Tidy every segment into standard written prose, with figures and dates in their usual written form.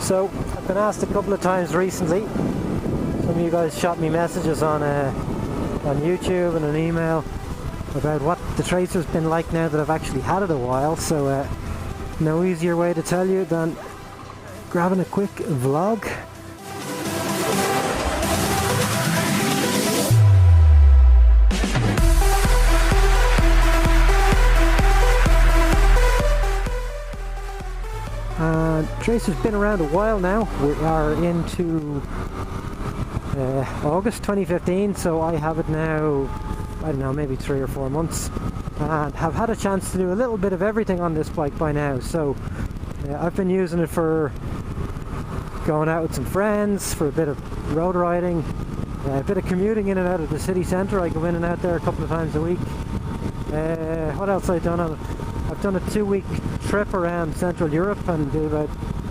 So I've been asked a couple of times recently. Some of you guys shot me messages on YouTube and an email about what the Tracer's been like now that I've actually had it a while. So no easier way to tell you than grabbing a quick vlog. Tracer's been around a while now. We are into August 2015, so I have it now, I don't know, maybe 3 or 4 months, and have had a chance to do a little bit of everything on this bike by now. So I've been using it for going out with some friends, for a bit of road riding, a bit of commuting in and out of the city centre. I go in and out there a couple of times a week. What else have I done on it? I've done a 2-week trip around Central Europe and did about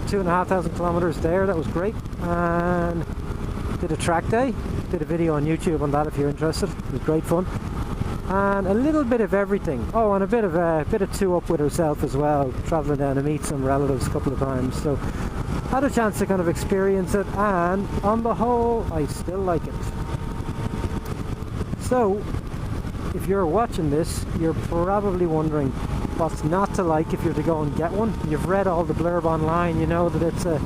2,500 kilometers there. That was great. And did a track day. Did a video on YouTube on that if you're interested. It was great fun. And a little bit of everything. Oh, and a bit of two up with herself as well. Travelling down to meet some relatives a couple of times. So had a chance to kind of experience it, and on the whole, I still like it. So if you're watching this, you're probably wondering what's not to like if you're to go and get one. You've read all the blurb online, you know that it's a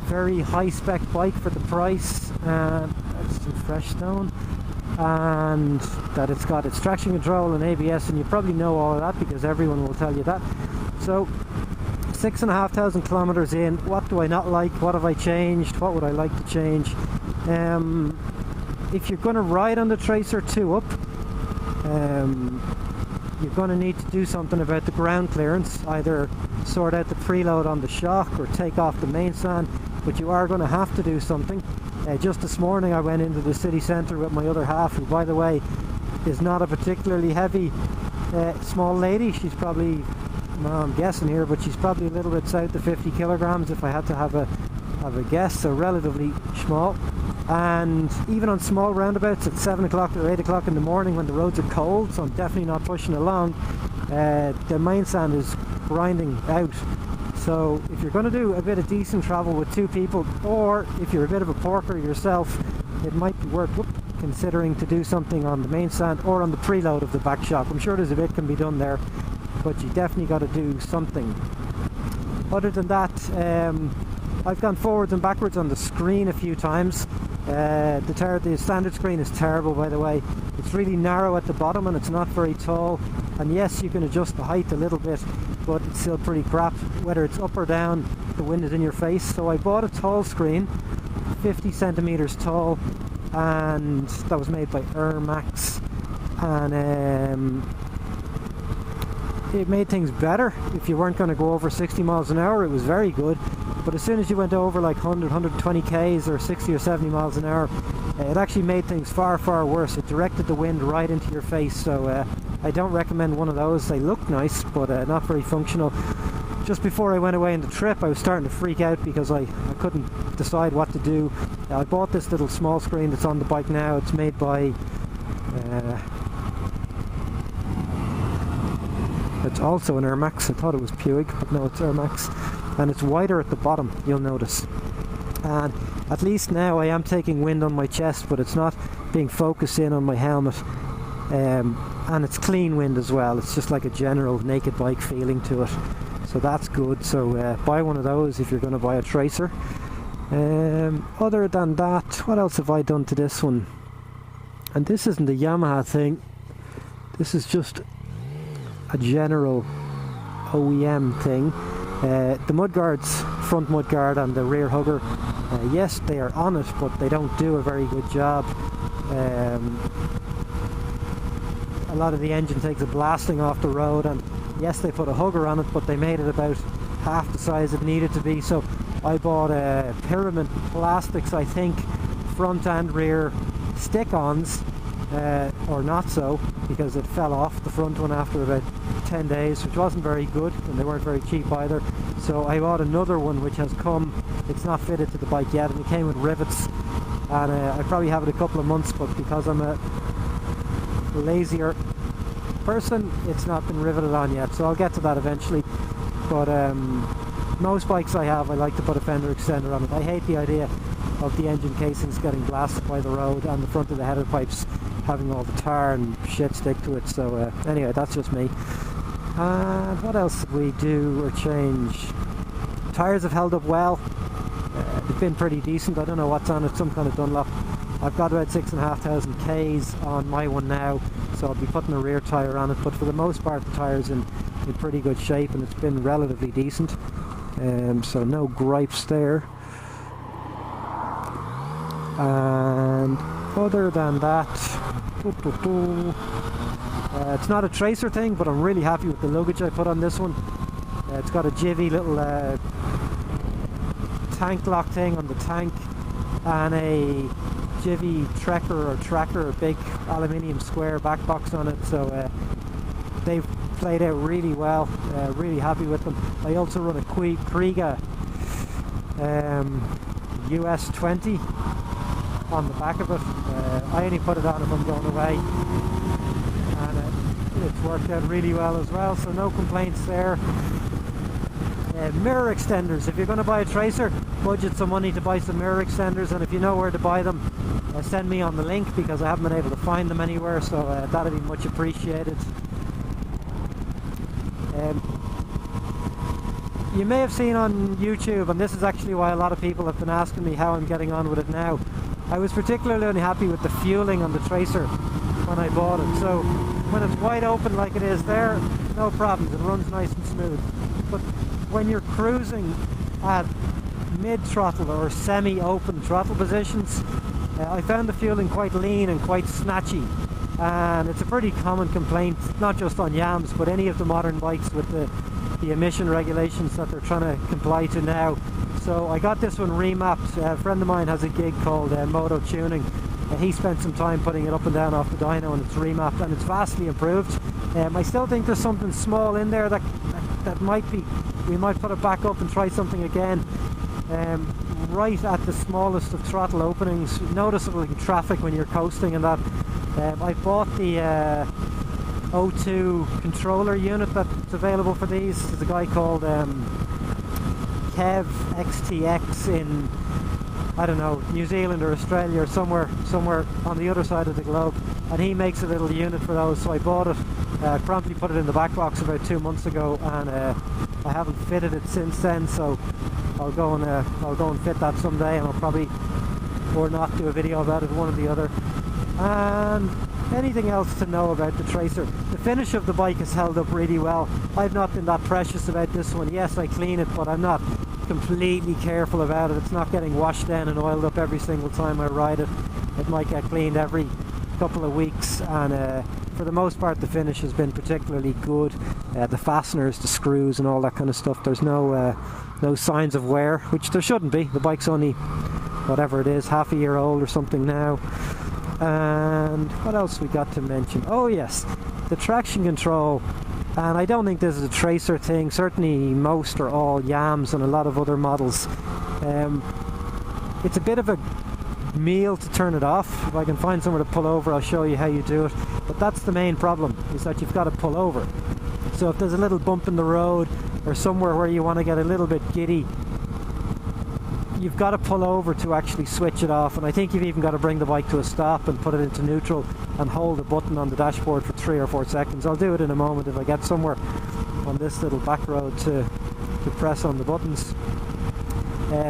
very high spec bike for the price, and it's some fresh stone, and that it's got its traction control and ABS, and you probably know all of that because everyone will tell you that. So 6,500 kilometers in, what do I not like? What have I changed? What would I like to change? If you're going to ride on the Tracer 2 Up, you're going to need to do something about the ground clearance, either sort out the preload on the shock or take off the main stand, but you are going to have to do something. Just this morning I went into the city centre with my other half, who by the way is not a particularly heavy small lady. She's probably, well, I'm guessing here, but she's probably a little bit south of 50 kilograms if I had to have a guess, so relatively small. And even on small roundabouts at 7 o'clock or 8 o'clock in the morning when the roads are cold, so I'm definitely not pushing along, the main stand is grinding out. So if you're going to do a bit of decent travel with 2 people, or if you're a bit of a porker yourself, it might be worth considering to do something on the main stand or on the preload of the back shock. I'm sure there's a bit can be done there, but you definitely got to do something. Other than that, I've gone forwards and backwards on the screen a few times. The standard screen is terrible, by the way. It's really narrow at the bottom and it's not very tall, and yes, you can adjust the height a little bit, but it's still pretty crap. Whether it's up or down, the wind is in your face. So I bought a tall screen, 50 centimeters tall, and that was made by Air Max, and it made things better. If you weren't going to go over 60 miles an hour, it was very good. But as soon as you went over like 100, 120 k's or 60 or 70 miles an hour, it actually made things far, far worse. It directed the wind right into your face. So I don't recommend one of those. They look nice, but not very functional. Just before I went away on the trip, I was starting to freak out because I couldn't decide what to do. I bought this little small screen that's on the bike now. It's made by it's also an Air Max. I thought it was Puig, but no, it's Air Max. And it's wider at the bottom, you'll notice. And at least now I am taking wind on my chest, but it's not being focused in on my helmet. And it's clean wind as well. It's just like a general naked bike feeling to it. So that's good. So buy one of those if you're going to buy a Tracer. Other than that, what else have I done to this one? And this isn't a Yamaha thing. This is just a general OEM thing. The Mudguards, front mudguard and the rear hugger, yes, they are on it, but they don't do a very good job. A lot of the engine takes a blasting off the road, and yes, they put a hugger on it, but they made it about half the size it needed to be. So I bought Pyramid Plastics, I think, front and rear stick-ons, or not so, because it fell off the front one after about 10 days, which wasn't very good, and they weren't very cheap either. So I bought another one which has come, it's not fitted to the bike yet, and it came with rivets, and I probably have it a couple of months, but because I'm a lazier person, it's not been riveted on yet, so I'll get to that eventually. But most bikes I have, I like to put a fender extender on it. I hate the idea of the engine casings getting blasted by the road and the front of the header pipes having all the tar and shit stick to it. So anyway, that's just me. And what else did we do or change? Tyres have held up well. They've been pretty decent. I don't know what's on it, some kind of Dunlop. I've got about 6,500 Ks on my one now, so I'll be putting a rear tyre on it, but for the most part the tyre's in pretty good shape and it's been relatively decent, so no gripes there. And other than that, it's not a tracer thing, but I'm really happy with the luggage I put on this one. It's got a jivvy little tank lock thing on the tank and a jivvy tracker, a big aluminium square back box on it, so they've played out really well. Really happy with them. I also run a Kriega US 20 on the back of it. I only put it on if I'm going away, and it's worked out really well as well, so no complaints there. Mirror extenders, if you're going to buy a tracer, budget some money to buy some mirror extenders, and if you know where to buy them, send me on the link, because I haven't been able to find them anywhere, so that'd be much appreciated. You may have seen on YouTube, and this is actually why a lot of people have been asking me how I'm getting on with it now. I was particularly unhappy with the fueling on the tracer when I bought it, so when it's wide open like it is there, no problems, it runs nice and smooth. But when you're cruising at mid-throttle or semi-open throttle positions, I found the fueling quite lean and quite snatchy, and it's a pretty common complaint, not just on Yams, but any of the modern bikes with the emission regulations that they're trying to comply to now. So I got this one remapped. A friend of mine has a gig called Moto Tuning. He spent some time putting it up and down off the dyno, and it's remapped and it's vastly improved. I still think there's something small in there that might be, we might put it back up and try something again. Right at the smallest of throttle openings, noticeable in traffic when you're coasting and that. I bought the O2 controller unit that's available for these. There's a guy called Kev XTX in, I don't know, New Zealand or Australia or somewhere on the other side of the globe, and he makes a little unit for those, so I bought it. Promptly put it in the back box about 2 months ago, and I haven't fitted it since then, so I'll go and fit that someday, and I'll probably, or not, do a video about it, one or the other. And anything else to know about the tracer? The finish of the bike has held up really well. I've not been that precious about this one. Yes, I clean it, but I'm not completely careful about it. It's not getting washed down and oiled up every single time I ride it. It might get cleaned every couple of weeks, and for the most part the finish has been particularly good. The fasteners, the screws and all that kind of stuff, there's no signs of wear, which there shouldn't be. The bike's only, whatever it is, half a year old or something now. And what else we got to mention? Oh yes, the traction control. And I don't think this is a tracer thing. Certainly most or all Yams and a lot of other models. It's a bit of a meal to turn it off. If I can find somewhere to pull over, I'll show you how you do it. But that's the main problem, is that you've got to pull over. So if there's a little bump in the road or somewhere where you want to get a little bit giddy, you've got to pull over to actually switch it off. And I think you've even got to bring the bike to a stop and put it into neutral and hold the button on the dashboard for 3 or 4 seconds. I'll do it in a moment if I get somewhere on this little back road to press on the buttons.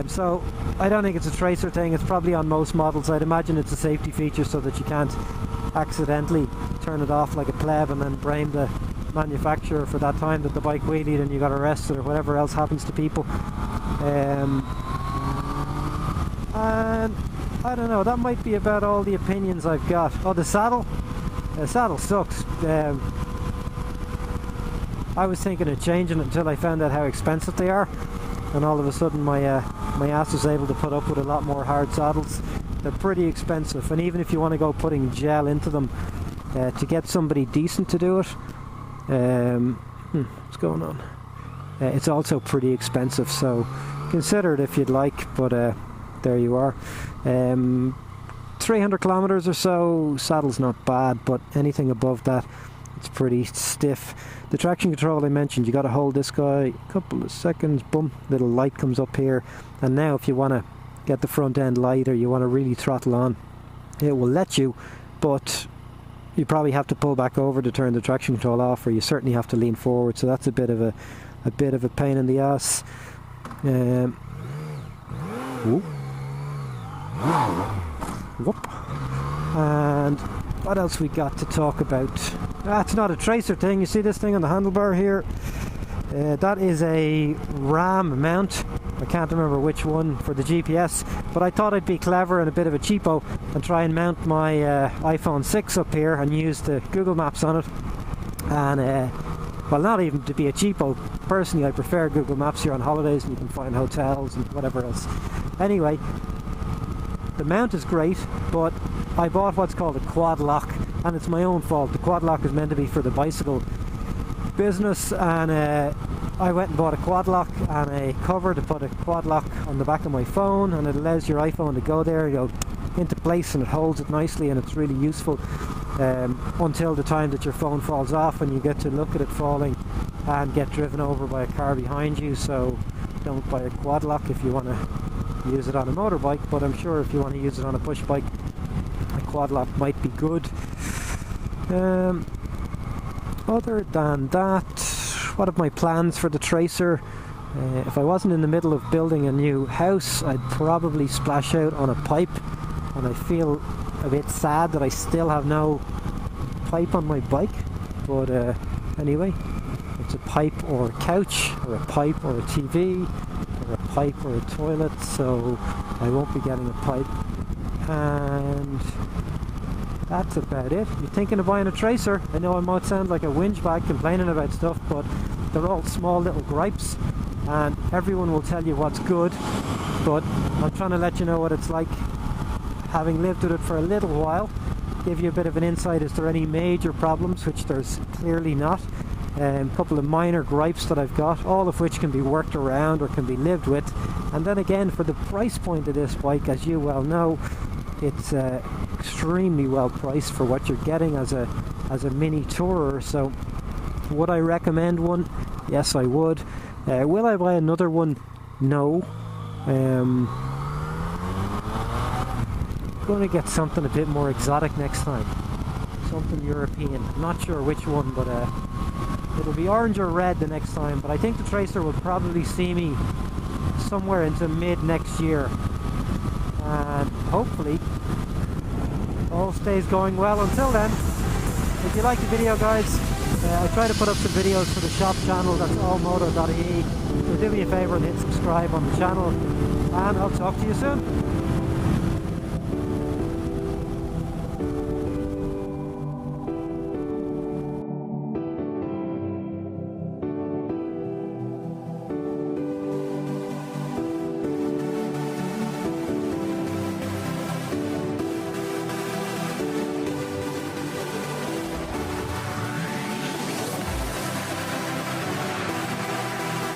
So I don't think it's a tracer thing. It's probably on most models. I'd imagine it's a safety feature so that you can't accidentally turn it off like a pleb and then blame the manufacturer for that time that the bike wheelied and you got arrested or whatever else happens to people. And I don't know, that might be about all the opinions I've got. Oh, the saddle sucks. I was thinking of changing it until I found out how expensive they are, and all of a sudden my ass was able to put up with a lot more hard saddles. They're pretty expensive, and even if you want to go putting gel into them to get somebody decent to do it, what's going on? It's also pretty expensive, so consider it if you'd like, but there you are. 300 kilometers or so, saddle's not bad, but anything above that it's pretty stiff. The traction control I mentioned, you got to hold this guy a couple of seconds, boom, little light comes up here, and now if you want to get the front end light or you want to really throttle on, it will let you, but you probably have to pull back over to turn the traction control off, or you certainly have to lean forward, so that's a bit of a pain in the ass. Whoop. And what else we got to talk about? That's not a tracer thing. You see this thing on the handlebar here? That is a RAM mount. I can't remember which one for the GPS, but I thought I'd be clever and a bit of a cheapo and try and mount my iPhone 6 up here and use the Google Maps on it. And well, not even to be a cheapo. Personally, I prefer Google Maps. You're on holidays and you can find hotels and whatever else. Anyway, the mount is great, but I bought what's called a quad lock, and it's my own fault. The quad lock is meant to be for the bicycle business, and I went and bought a quad lock and a cover to put a quad lock on the back of my phone, and it allows your iPhone to go there, go into place, and it holds it nicely, and it's really useful until the time that your phone falls off and you get to look at it falling and get driven over by a car behind you. So don't buy a quad lock if you want to use it on a motorbike, but I'm sure if you want to use it on a push bike, a quad lock might be good. Other than that, what are my plans for the Tracer? If I wasn't in the middle of building a new house, I'd probably splash out on a pipe, and I feel a bit sad that I still have no pipe on my bike, but anyway, it's a pipe or a couch or a pipe or a TV or a pipe or a toilet, so I won't be getting a pipe. And that's about it. You're thinking of buying a Tracer? I know I might sound like a whinge bag complaining about stuff, but they're all small little gripes and everyone will tell you what's good, but I'm trying to let you know what it's like having lived with it for a little while, give you a bit of an insight. Is there any major problems, which there's clearly not. A couple of minor gripes that I've got, all of which can be worked around or can be lived with. And then again, for the price point of this bike, as you well know, it's extremely well priced for what you're getting as a mini tourer. So would I recommend one? Yes, I would. Will I buy another one? No. Going to get something a bit more exotic next time, something European. I'm not sure which one, but it'll be orange or red the next time. But I think the Tracer will probably see me somewhere into mid next year, and hopefully all stays going well until then. If you like the video, guys, I try to put up some videos for the shop channel, that's allmoto.ie, so do me a favour and hit subscribe on the channel, and I'll talk to you soon.